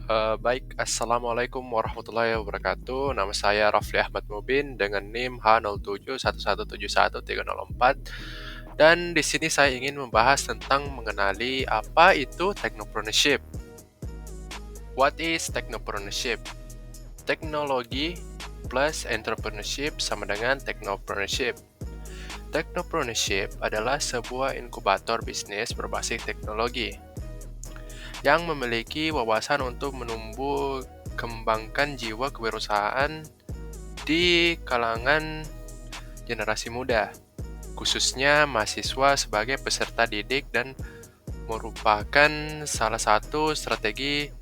Baik, Assalamualaikum warahmatullahi wabarakatuh. Nama saya Rafli Ahmad Mubin dengan NIM H0711713004. Dan di sini saya ingin membahas tentang mengenali apa itu technopreneurship. What is technopreneurship? Teknologi plus entrepreneurship sama dengan technopreneurship. Technopreneurship adalah sebuah inkubator bisnis berbasis teknologi yang memiliki wawasan untuk menumbuh kembangkan jiwa kewirausahaan di kalangan generasi muda, khususnya mahasiswa sebagai peserta didik dan merupakan salah satu strategi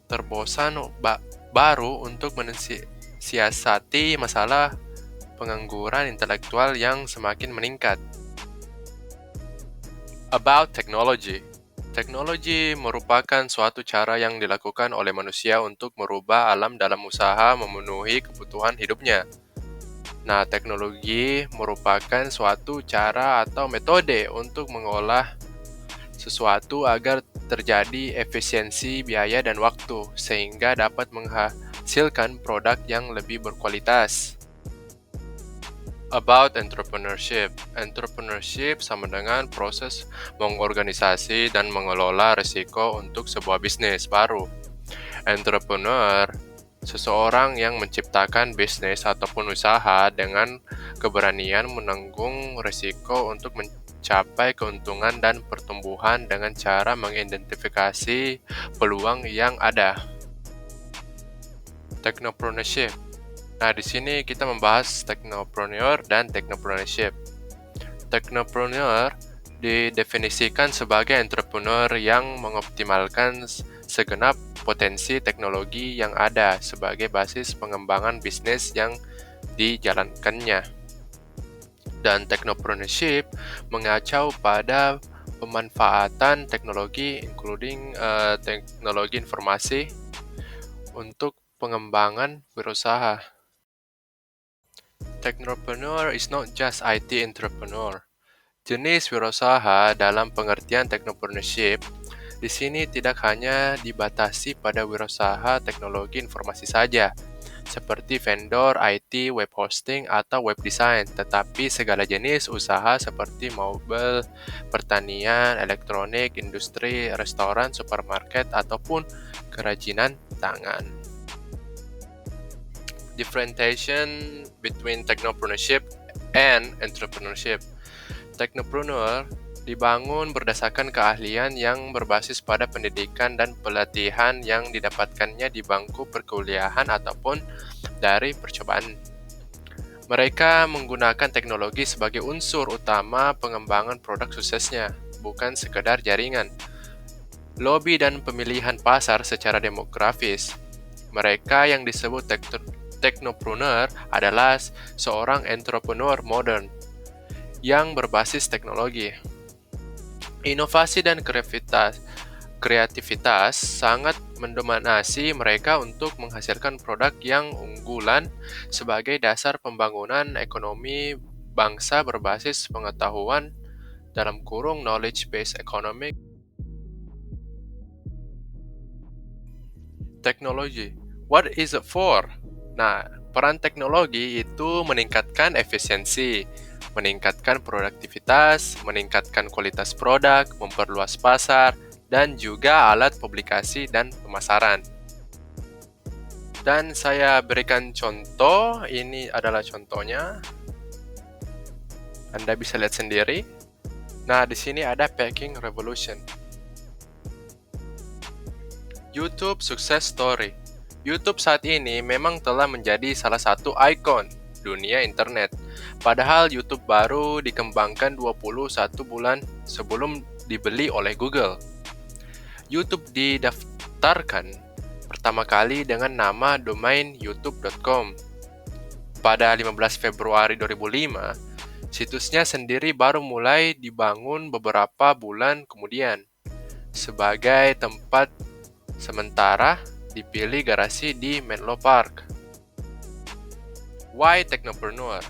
terobosan baru untuk mensiasati masalah pengangguran intelektual yang semakin meningkat. About technology. Teknologi merupakan suatu cara yang dilakukan oleh manusia untuk merubah alam dalam usaha memenuhi kebutuhan hidupnya. Nah, teknologi merupakan suatu cara atau metode untuk mengolah sesuatu agar terjadi efisiensi biaya dan waktu, sehingga dapat menghasilkan produk yang lebih berkualitas. About entrepreneurship. Entrepreneurship sama dengan proses mengorganisasi dan mengelola risiko untuk sebuah bisnis baru. Entrepreneur, seseorang yang menciptakan bisnis ataupun usaha dengan keberanian menanggung risiko untuk mencapai keuntungan dan pertumbuhan dengan cara mengidentifikasi peluang yang ada. Technopreneurship. Nah, di sini kita membahas technopreneur dan technopreneurship. Technopreneur didefinisikan sebagai entrepreneur yang mengoptimalkan segenap potensi teknologi yang ada sebagai basis pengembangan bisnis yang dijalankannya. Dan technopreneurship mengacu pada pemanfaatan teknologi, including teknologi informasi, untuk pengembangan berusaha. Technopreneur is not just IT entrepreneur. Jenis wirausaha dalam pengertian technopreneurship di sini tidak hanya dibatasi pada wirausaha teknologi informasi saja, seperti vendor, IT, web hosting, atau web design, tetapi segala jenis usaha seperti mobil, pertanian, elektronik, industri, restoran, supermarket, ataupun kerajinan tangan. Differentiation between technopreneurship and entrepreneurship. Technopreneur dibangun berdasarkan keahlian yang berbasis pada pendidikan dan pelatihan yang didapatkannya di bangku perkuliahan ataupun dari percobaan. Mereka menggunakan teknologi sebagai unsur utama pengembangan produk suksesnya, bukan sekedar jaringan, lobby dan pemilihan pasar secara demografis. Mereka yang disebut technopreneur adalah seorang entrepreneur modern yang berbasis teknologi. Inovasi dan kreativitas sangat mendominasi mereka untuk menghasilkan produk yang unggulan sebagai dasar pembangunan ekonomi bangsa berbasis pengetahuan (knowledge-based economic). Teknologi. What is it for? Nah, peran teknologi itu meningkatkan efisiensi, meningkatkan produktivitas, meningkatkan kualitas produk, memperluas pasar, dan juga alat publikasi dan pemasaran. Dan saya berikan contoh, ini adalah contohnya. Anda bisa lihat sendiri. Nah, di sini ada Packing Revolution. YouTube Success Story. YouTube saat ini memang telah menjadi salah satu ikon dunia internet. Padahal YouTube baru dikembangkan 21 bulan sebelum dibeli oleh Google. YouTube didaftarkan pertama kali dengan nama domain youtube.com. Pada 15 Februari 2005, situsnya sendiri baru mulai dibangun beberapa bulan kemudian. Sebagai tempat sementara, dipilih garasi di Menlo Park. Why technopreneur?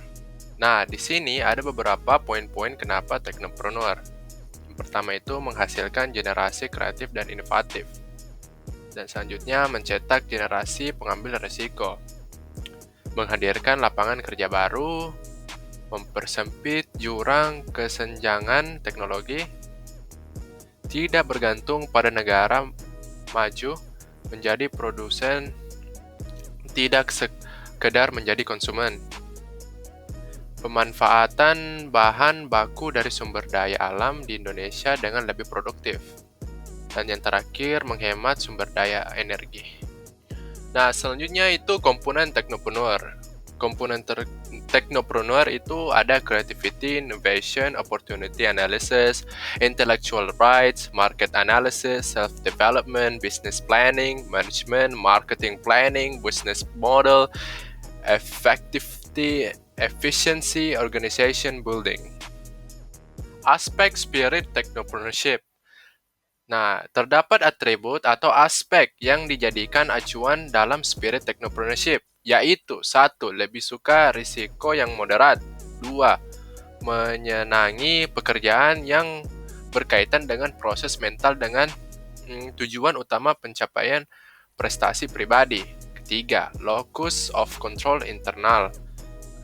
Nah, di sini ada beberapa poin-poin kenapa technopreneur. Yang pertama itu menghasilkan generasi kreatif dan inovatif. Dan selanjutnya mencetak generasi pengambil risiko, menghadirkan lapangan kerja baru, mempersempit jurang kesenjangan teknologi, tidak bergantung pada negara maju, menjadi produsen, tidak sekedar menjadi konsumen. Pemanfaatan bahan baku dari sumber daya alam di Indonesia dengan lebih produktif. Dan yang terakhir, menghemat sumber daya energi. Nah, selanjutnya itu komponen teknopreneur. Komponen teknopreneur itu ada creativity, innovation, opportunity analysis, intellectual rights, market analysis, self-development, business planning, management, marketing planning, business model, effectivity, efficiency, organization building. Aspek spirit technopreneurship. Nah, terdapat atribut atau aspek yang dijadikan acuan dalam spirit technopreneurship, yaitu 1. Lebih suka risiko yang moderat. 2. Menyenangi pekerjaan yang berkaitan dengan proses mental dengan tujuan utama pencapaian prestasi pribadi. Ketiga, locus of control internal.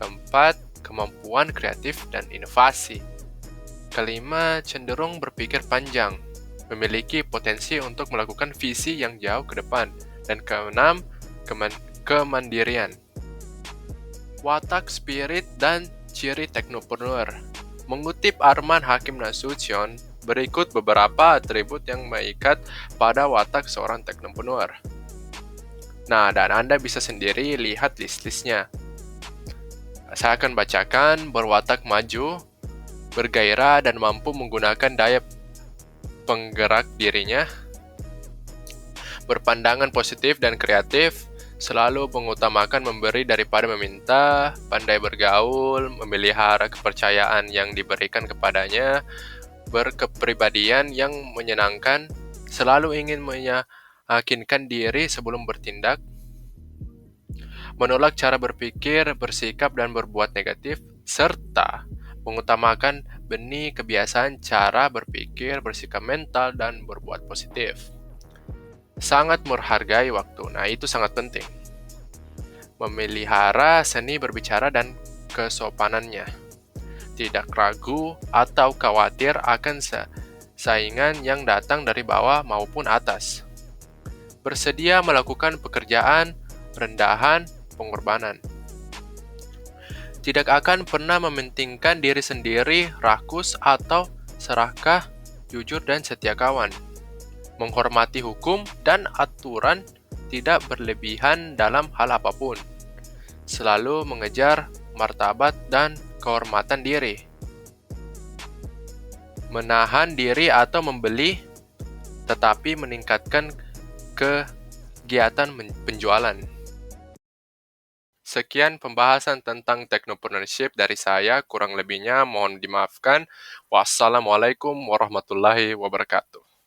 Keempat, kemampuan kreatif dan inovasi. Kelima, cenderung berpikir panjang, memiliki potensi untuk melakukan visi yang jauh ke depan. Dan keenam, kemandirian. Watak spirit dan ciri teknopreneur. Mengutip Arman Hakim Nasution, berikut beberapa atribut yang mengikat pada watak seorang teknopreneur. Nah, dan Anda bisa sendiri lihat list-listnya. Saya akan bacakan: berwatak maju, bergairah dan mampu menggunakan daya penggerak dirinya, berpandangan positif dan kreatif, selalu mengutamakan memberi daripada meminta, pandai bergaul, memelihara kepercayaan yang diberikan kepadanya, berkepribadian yang menyenangkan, selalu ingin meyakinkan diri sebelum bertindak, menolak cara berpikir, bersikap, dan berbuat negatif, serta mengutamakan benih kebiasaan cara berpikir, bersikap mental, dan berbuat positif. Sangat menghargai waktu. Nah, itu sangat penting. Memelihara seni berbicara dan kesopanannya. Tidak ragu atau khawatir akan saingan yang datang dari bawah maupun atas. Bersedia melakukan pekerjaan, rendahan, pengorbanan. Tidak akan pernah mementingkan diri sendiri, rakus atau serakah, jujur dan setia kawan. Menghormati hukum dan aturan, tidak berlebihan dalam hal apapun. Selalu mengejar martabat dan kehormatan diri. Menahan diri atau membeli, tetapi meningkatkan kegiatan penjualan. Sekian pembahasan tentang technopreneurship dari saya, kurang lebihnya mohon dimaafkan. Wassalamualaikum warahmatullahi wabarakatuh.